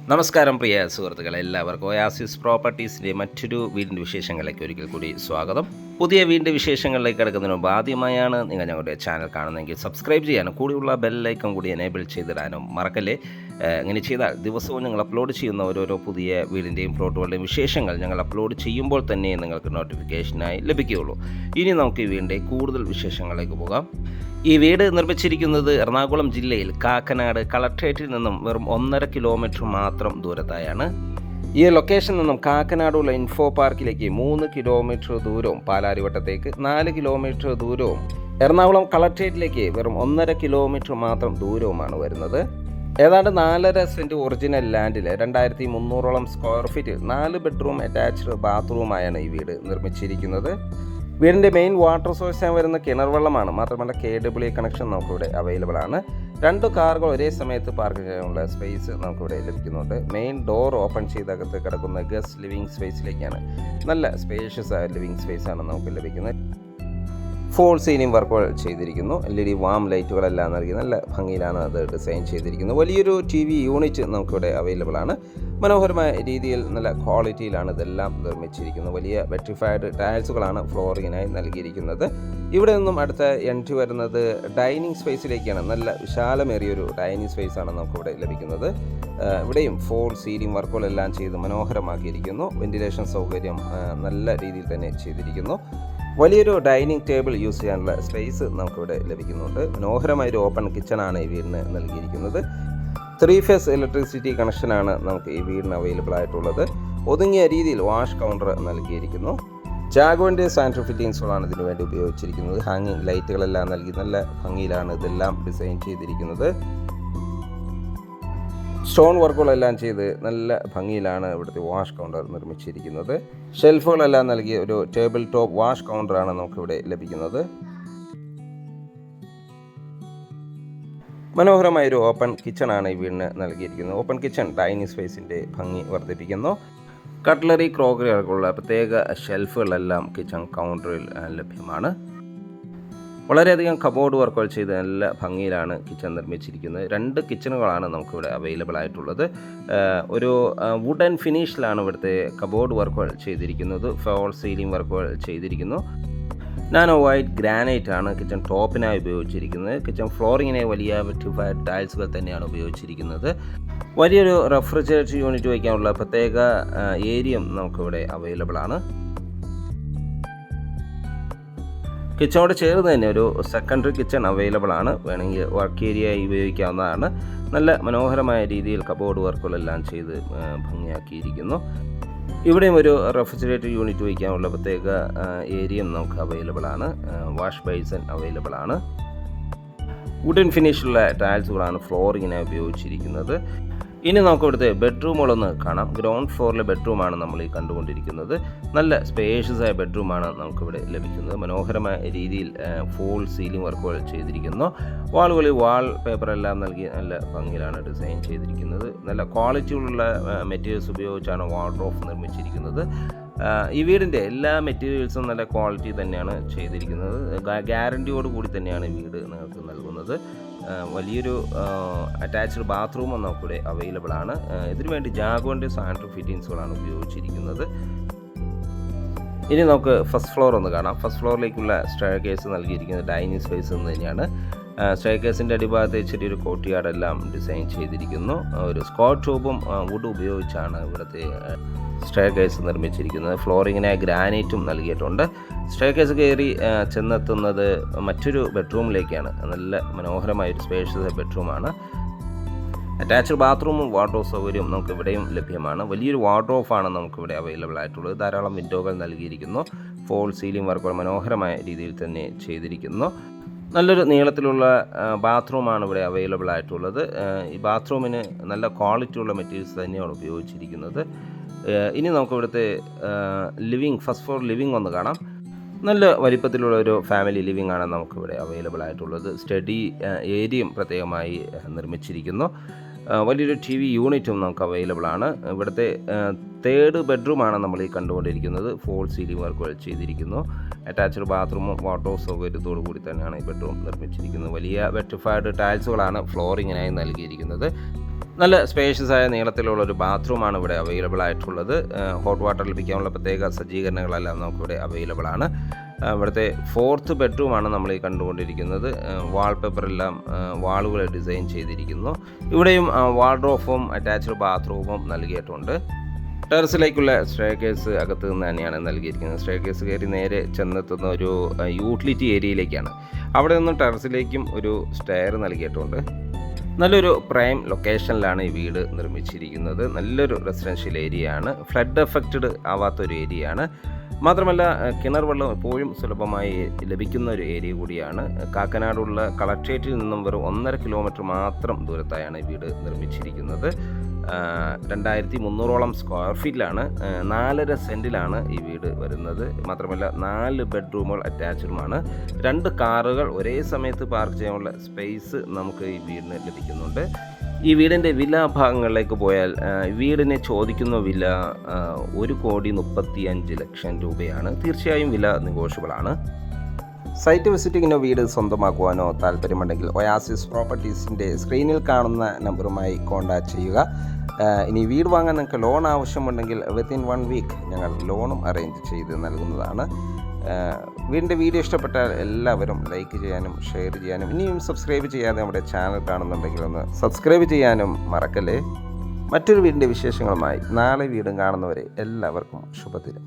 നമസ്കാരം പ്രിയ സുഹൃത്തുക്കളെ, എല്ലാവർക്കും ഒയാസിസ് പ്രോപ്പർട്ടീസിൻ്റെ മറ്റൊരു വീടിൻ്റെ വിശേഷങ്ങളിലേക്ക് ഒരിക്കൽ കൂടി സ്വാഗതം. പുതിയ വീടിൻ്റെ വിശേഷങ്ങളിലേക്ക് കിടക്കുന്നതിന് മുമ്പ് ആദ്യമായാണ് നിങ്ങൾ ഞങ്ങളുടെ ചാനൽ കാണുന്നതെങ്കിൽ സബ്സ്ക്രൈബ് ചെയ്യാനും കൂടിയുള്ള ബെല്ലൈക്കൺ കൂടി എനേബിൾ ചെയ്തിടാനും മറക്കല്ലേ. ഇങ്ങനെ ചെയ്താൽ ദിവസവും ഞങ്ങൾ അപ്ലോഡ് ചെയ്യുന്ന ഓരോരോ പുതിയ വീടിൻ്റെയും പ്ലോട്ടുകളുടെയും വിശേഷങ്ങൾ ഞങ്ങൾ അപ്ലോഡ് ചെയ്യുമ്പോൾ തന്നെ നിങ്ങൾക്ക് നോട്ടിഫിക്കേഷനായി ലഭിക്കുകയുള്ളൂ. ഇനി നമുക്ക് ഈ വീടിൻ്റെ കൂടുതൽ വിശേഷങ്ങളിലേക്ക് പോകാം. ഈ വീട് നിർമ്മിച്ചിരിക്കുന്നത് എറണാകുളം ജില്ലയിൽ കാക്കനാട് കളക്ട്രേറ്റിൽ നിന്നും വെറും 1.5 കിലോമീറ്റർ മാത്രം ദൂരത്തായാണ്. ഈ ലൊക്കേഷനിൽ നിന്നും കാക്കനാടുള്ള ഇൻഫോ പാർക്കിലേക്ക് 3 കിലോമീറ്റർ ദൂരവും, പാലാരിവട്ടത്തേക്ക് 4 കിലോമീറ്റർ ദൂരവും, എറണാകുളം കളക്ട്രേറ്റിലേക്ക് വെറും 1.5 കിലോമീറ്റർ മാത്രം ദൂരവുമാണ് വരുന്നത്. ഏതാണ്ട് 4.5 സെൻറ്റ് ഒറിജിനൽ ലാൻഡിൽ 2300 സ്ക്വയർ ഫീറ്റിൽ 4 ബെഡ്റൂം അറ്റാച്ച്ഡ് ബാത്റൂമായാണ് ഈ വീട് നിർമ്മിച്ചിരിക്കുന്നത്. വീടിൻ്റെ മെയിൻ വാട്ടർ സോഴ്സായി വരുന്ന കിണർ വെള്ളമാണ്. മാത്രമല്ല KWA കണക്ഷൻ നമുക്കിവിടെ അവൈലബിൾ ആണ്. 2 കാറുകൾ ഒരേ സമയത്ത് പാർക്ക് ചെയ്യാനുള്ള സ്പേസ് നമുക്കിവിടെ ലഭിക്കുന്നുണ്ട്. മെയിൻ ഡോർ ഓപ്പൺ ചെയ്തകത്ത് കിടക്കുന്ന ഗസ്റ്റ് ലിവിങ് സ്പേസിലേക്കാണ്. നല്ല സ്പേഷ്യസ് ആയ ലിവിങ് സ്പേസാണ് നമുക്ക് ലഭിക്കുന്നത്. ഫോൾ സീലിംഗ് വർക്കുകൾ ചെയ്തിരിക്കുന്നു. LED വാം ലൈറ്റുകളെല്ലാം നൽകി നല്ല ഭംഗിയിലാണ് അത് ഡിസൈൻ ചെയ്തിരിക്കുന്നത്. വലിയൊരു TV യൂണിറ്റ് നമുക്കിവിടെ അവൈലബിൾ ആണ്. മനോഹരമായ രീതിയിൽ നല്ല ക്വാളിറ്റിയിലാണ് ഇതെല്ലാം നിർമ്മിച്ചിരിക്കുന്നത്. വലിയ വെട്രിഫൈഡ് ടൈൽസുകളാണ് ഫ്ലോറിങ്ങിനായി നൽകിയിരിക്കുന്നത്. ഇവിടെ നിന്നും അടുത്ത എൻട്രി വരുന്നത് ഡൈനിങ് സ്പേസിലേക്കാണ്. നല്ല വിശാലമേറിയൊരു ഡൈനിങ് സ്പേസാണ് നമുക്കിവിടെ ലഭിക്കുന്നത്. ഇവിടെയും ഫോൾ സീലിംഗ് വർക്കുകളെല്ലാം ചെയ്ത് മനോഹരമാക്കിയിരിക്കുന്നു. വെന്റിലേഷൻ സൗകര്യം നല്ല രീതിയിൽ തന്നെ ചെയ്തിരിക്കുന്നു. വലിയൊരു ഡൈനിങ് ടേബിൾ യൂസ് ചെയ്യാനുള്ള സ്പേസ് നമുക്കിവിടെ ലഭിക്കുന്നുണ്ട്. മനോഹരമായൊരു ഓപ്പൺ കിച്ചണാണ് ഈ വീടിന് നൽകിയിരിക്കുന്നത്. 3 ഫേസ് ഇലക്ട്രിസിറ്റി കണക്ഷനാണ് നമുക്ക് ഈ വീടിന് അവൈലബിൾ ആയിട്ടുള്ളത്. ഒതുങ്ങിയ രീതിയിൽ വാഷ് കൗണ്ടർ നൽകിയിരിക്കുന്നു. ജാഗോൻ്റെ സാനിറ്ററി ഫിറ്റിംഗ്സുകളാണ് ഇതിനു വേണ്ടി ഉപയോഗിച്ചിരിക്കുന്നത്. ഹാങ്ങിങ് ലൈറ്റുകളെല്ലാം നൽകി നല്ല ഭംഗിയിലാണ് ഇതെല്ലാം ഡിസൈൻ ചെയ്തിരിക്കുന്നത്. സ്റ്റോൺ വർക്കുകളെല്ലാം ചെയ്ത് നല്ല ഭംഗിയിലാണ് ഇവിടുത്തെ വാഷ് കൗണ്ടർ നിർമ്മിച്ചിരിക്കുന്നത്. ഷെൽഫുകളെല്ലാം നൽകിയ ഒരു ടേബിൾ ടോപ്പ് വാഷ് കൗണ്ടറാണ് നമുക്കിവിടെ ലഭിക്കുന്നത്. മനോഹരമായൊരു ഓപ്പൺ കിച്ചണാണ് ഈ വീടിന് നൽകിയിരിക്കുന്നത്. ഓപ്പൺ കിച്ചൺ ഡൈനിങ് സ്പേസിൻ്റെ ഭംഗി വർദ്ധിപ്പിക്കുന്നു. കട്ട്ലറി ക്രോക്കറികൾക്കുള്ള പ്രത്യേക ഷെൽഫുകളെല്ലാം കിച്ചൺ കൗണ്ടറിൽ ലഭ്യമാണ്. വളരെയധികം കബോർഡ് വർക്കുകൾ ചെയ്ത് നല്ല ഭംഗിയിലാണ് കിച്ചൺ നിർമ്മിച്ചിരിക്കുന്നത്. 2 കിച്ചണുകളാണ് നമുക്കിവിടെ അവൈലബിൾ ആയിട്ടുള്ളത്. ഒരു വുഡൻ ഫിനിഷിലാണ് ഇവിടുത്തെ കബോർഡ് വർക്കുകൾ ചെയ്തിരിക്കുന്നത്. ഫോൾ സീലിംഗ് വർക്കുകൾ ചെയ്തിരിക്കുന്നു. നാനോ വൈറ്റ് ഗ്രാനൈറ്റ് ആണ് കിച്ചൺ ടോപ്പിനായി ഉപയോഗിച്ചിരിക്കുന്നത്. കിച്ചൺ ഫ്ലോറിങ്ങിനെ വലിയ വെട്രിഫൈഡ് ടൈൽസുകൾ തന്നെയാണ് ഉപയോഗിച്ചിരിക്കുന്നത്. വലിയൊരു റെഫ്രിജറേറ്റർ യൂണിറ്റ് വയ്ക്കാനുള്ള പ്രത്യേക ഏരിയയും നമുക്കിവിടെ അവൈലബിൾ ആണ്. കിച്ചണോട് ചേർന്ന് തന്നെ ഒരു സെക്കൻഡറി കിച്ചൺ അവൈലബിൾ ആണ്. വേണമെങ്കിൽ വർക്ക് ഏരിയയായി ഉപയോഗിക്കാവുന്നതാണ്. നല്ല മനോഹരമായ രീതിയിൽ കബോർഡ് വർക്കുകളെല്ലാം ചെയ്ത് ഭംഗിയാക്കിയിരിക്കുന്നു. ഇവിടെയും ഒരു റെഫ്രിജറേറ്റർ യൂണിറ്റ് വയ്ക്കാനുള്ള പ്രത്യേക ഏരിയയും നമുക്ക് അവൈലബിൾ ആണ്. വാഷ് ബേസിൻ അവൈലബിൾ ആണ്. വുഡൻ ഫിനിഷുള്ള ടൈൽസുകളാണ് ഫ്ലോറിങ്ങിനായി ഉപയോഗിച്ചിരിക്കുന്നത്. ഇനി നമുക്ക് ഇവിടുത്തെ ബെഡ്റൂമുകളൊന്ന് കാണാം. ഗ്രൗണ്ട് ഫ്ലോറിലെ ബെഡ്റൂമാണ് നമ്മൾ ഈ കണ്ടുകൊണ്ടിരിക്കുന്നത്. നല്ല സ്പേഷ്യസ് ആയ ബെഡ്റൂമാണ് നമുക്കിവിടെ ലഭിക്കുന്നത്. മനോഹരമായ രീതിയിൽ ഫോൾ സീലിംഗ് വർക്കുകൾ ചെയ്തിരിക്കുന്നു. വാളുകളിൽ വാൾ പേപ്പറെല്ലാം നൽകി നല്ല ഭംഗിയിലാണ് ഡിസൈൻ ചെയ്തിരിക്കുന്നത്. നല്ല ക്വാളിറ്റിയുള്ള മെറ്റീരിയൽസ് ഉപയോഗിച്ചാണ് വാർഡ്രോബ് നിർമ്മിച്ചിരിക്കുന്നത്. ഈ വീടിൻ്റെ എല്ലാ മെറ്റീരിയൽസും നല്ല ക്വാളിറ്റി തന്നെയാണ് ചെയ്തിരിക്കുന്നത്. ഗ്യാരണ്ടിയോട് കൂടി തന്നെയാണ് ഈ വീട് നിങ്ങൾക്ക് നൽകുന്നത്. വലിയൊരു അറ്റാച്ച്ഡ് ബാത്റൂമും നമുക്കിവിടെ അവൈലബിൾ ആണ്. ഇതിനു വേണ്ടി ജാഗോൻ്റെ സാനിറ്ററി ഫിറ്റിംഗ്സുകളാണ് ഉപയോഗിച്ചിരിക്കുന്നത്. ഇനി നമുക്ക് ഫസ്റ്റ് ഫ്ലോർ ഒന്ന് കാണാം. ഫസ്റ്റ് ഫ്ലോറിലേക്കുള്ള സ്റ്റെയർ കേസ് നൽകിയിരിക്കുന്നത് ഡൈനിങ് സ്പേസ് എന്ന് തന്നെയാണ്. സ്റ്റെയർ കേസിൻ്റെ അടിഭാഗത്ത് ചെറിയൊരു കോർട്ട്യാർഡെല്ലാം ഡിസൈൻ ചെയ്തിരിക്കുന്നു. ഒരു സ്ക്വയർ ട്യൂബും വുഡ് ഉപയോഗിച്ചാണ് ഇവിടുത്തെ സ്റ്റെയർ കേസ് നിർമ്മിച്ചിരിക്കുന്നത്. ഫ്ലോറിങ്ങിനായി ഗ്രാനൈറ്റും നൽകിയിട്ടുണ്ട്. സ്റ്റെയർ കേസ് കയറി ചെന്നെത്തുന്നത് മറ്റൊരു ബെഡ്റൂമിലേക്കാണ്. നല്ല മനോഹരമായൊരു സ്പേഷ്യസ് ബെഡ്റൂമാണ്. അറ്റാച്ച്ഡ് ബാത്റൂമും വാർഡ്രോബ് സൗകര്യവും നമുക്ക് ഇവിടെയും ലഭ്യമാണ്. വലിയൊരു വാർഡ്രോബാണ് നമുക്കിവിടെ അവൈലബിൾ ആയിട്ടുള്ളത്. ധാരാളം വിൻഡോകൾ നൽകിയിരിക്കുന്നു. ഫോൾ സീലിംഗ് വർക്കുകൾ മനോഹരമായ രീതിയിൽ തന്നെ ചെയ്തിരിക്കുന്നു. നല്ലൊരു നീളത്തിലുള്ള ബാത്റൂമാണ് ഇവിടെ അവൈലബിൾ ആയിട്ടുള്ളത്. ഈ ബാത്റൂമിന് നല്ല ക്വാളിറ്റിയുള്ള മെറ്റീരിയൽസ് തന്നെയാണ് ഉപയോഗിച്ചിരിക്കുന്നത്. ഇനി നമുക്ക് ഇവിടുത്തെ ഫസ്റ്റ് ഫ്ലോർ ലിവിങ് ഒന്ന് കാണാം. നല്ല വലിപ്പത്തിലുള്ള ഒരു ഫാമിലി ലിവിങ് ആണ് നമുക്കിവിടെ അവൈലബിൾ ആയിട്ടുള്ളത്. സ്റ്റഡി ഏരിയയും പ്രത്യേകമായി നിർമ്മിച്ചിരിക്കുന്നു. വലിയൊരു TV യൂണിറ്റും നമുക്ക് അവൈലബിൾ ആണ്. ഇവിടുത്തെ 3rd ബെഡ്റൂമാണ് നമ്മൾ ഈ കണ്ടുകൊണ്ടിരിക്കുന്നത്. ഫോൾ സീലിംഗ് വർക്കുകൾ ചെയ്തിരിക്കുന്നു. അറ്റാച്ച്ഡ് ബാത്റൂമും വാർഡ്രോബ് സൗകര്യത്തോടു കൂടി തന്നെയാണ് ഈ ബെഡ്റൂം നിർമ്മിച്ചിരിക്കുന്നത്. വലിയ വെട്രിഫൈഡ് ടൈൽസുകളാണ് ഫ്ലോറിങ്ങിനായി നൽകിയിരിക്കുന്നത്. നല്ല സ്പേഷ്യസ് ആയ നീളത്തിലുള്ള ഒരു ബാത്റൂമാണ് ഇവിടെ അവൈലബിൾ ആയിട്ടുള്ളത്. ഹോട്ട് വാട്ടർ ലഭിക്കാനുള്ള പ്രത്യേക സജ്ജീകരണങ്ങളെല്ലാം നമുക്കിവിടെ അവൈലബിൾ ആണ്. ഇവിടുത്തെ 4th ബെഡ്റൂമാണ് നമ്മൾ ഈ കണ്ടുകൊണ്ടിരിക്കുന്നത്. വാൾപേപ്പറെല്ലാം വാളുകൾ ഡിസൈൻ ചെയ്തിരിക്കുന്നു. ഇവിടെയും വാർഡ്രോബും അറ്റാച്ച്ഡ് ബാത്റൂമും നൽകിയിട്ടുണ്ട്. ടെറസിലേക്കുള്ള സ്റ്റെയർകേസ് അകത്ത് നിന്ന് തന്നെയാണ് നൽകിയിരിക്കുന്നത്. സ്റ്റെയർകേസ് കയറി നേരെ ചെന്നെത്തുന്ന ഒരു യൂട്ടിലിറ്റി ഏരിയയിലേക്കാണ്. അവിടെ നിന്നും ടെറസിലേക്കും ഒരു സ്റ്റെയർ നൽകിയിട്ടുണ്ട്. നല്ലൊരു പ്രൈം ലൊക്കേഷനിലാണ് ഈ വീട് നിർമ്മിച്ചിരിക്കുന്നത്. നല്ലൊരു റെസിഡൻഷ്യൽ ഏരിയയാണ്. ഫ്ലഡ് എഫക്റ്റഡ് ആവാത്തൊരു ഏരിയയാണ്. മാത്രമല്ല കിണർ വെള്ളം എപ്പോഴും സുലഭമായി ലഭിക്കുന്ന ഒരു ഏരിയ കൂടിയാണ്. കാക്കനാടുള്ള കളക്ട്രേറ്റിൽ നിന്നും വെറും 1.5 കിലോമീറ്റർ മാത്രം ദൂരത്തായാണ് ഈ വീട് നിർമ്മിച്ചിരിക്കുന്നത്. 2300 സ്ക്വയർ ഫീറ്റിലാണ്. 4.5 സെൻറ്റിലാണ് ഈ വീട് വരുന്നത്. മാത്രമല്ല 4 ബെഡ്റൂമുകൾ അറ്റാച്ച്ഡുമാണ്. 2 കാറുകൾ ഒരേ സമയത്ത് പാർക്ക് ചെയ്യാനുള്ള സ്പേസ് നമുക്ക് ഈ വീടിന് ലഭിക്കുന്നുണ്ട്. ഈ വീടിൻ്റെ വില ഭാഗങ്ങളിലേക്ക് പോയാൽ വീടിന് ചോദിക്കുന്ന വില 1,35,00,000 രൂപയാണ്. തീർച്ചയായും വില നെഗോഷ്യബിളാണ്. സൈറ്റ് വിസിറ്റിങ്ങിനോ വീട് സ്വന്തമാക്കുവാനോ താല്പര്യമുണ്ടെങ്കിൽ ഒയാസിസ് പ്രോപ്പർട്ടീസിൻ്റെ സ്ക്രീനിൽ കാണുന്ന നമ്പറുമായി കോൺടാക്റ്റ് ചെയ്യുക. ഇനി വീട് വാങ്ങാൻ നിങ്ങൾക്ക് ലോൺ ആവശ്യമുണ്ടെങ്കിൽ വിത്തിൻ 1 വീക്ക് ഞങ്ങൾ ലോണും അറേഞ്ച് ചെയ്ത് നൽകുന്നതാണ്. വീടിൻ്റെ വീഡിയോ ഇഷ്ടപ്പെട്ടാൽ എല്ലാവരും ലൈക്ക് ചെയ്യാനും ഷെയർ ചെയ്യാനും ഇനിയും സബ്സ്ക്രൈബ് ചെയ്യാതെ നമ്മുടെ ചാനൽ കാണുന്നുണ്ടെങ്കിൽ ഒന്ന് സബ്സ്ക്രൈബ് ചെയ്യാനും മറക്കല്ലേ. മറ്റൊരു വീടിൻ്റെ വിശേഷങ്ങളുമായി നാളെ വീണ്ടും കാണുന്നവരെ എല്ലാവർക്കും ശുഭദിനം.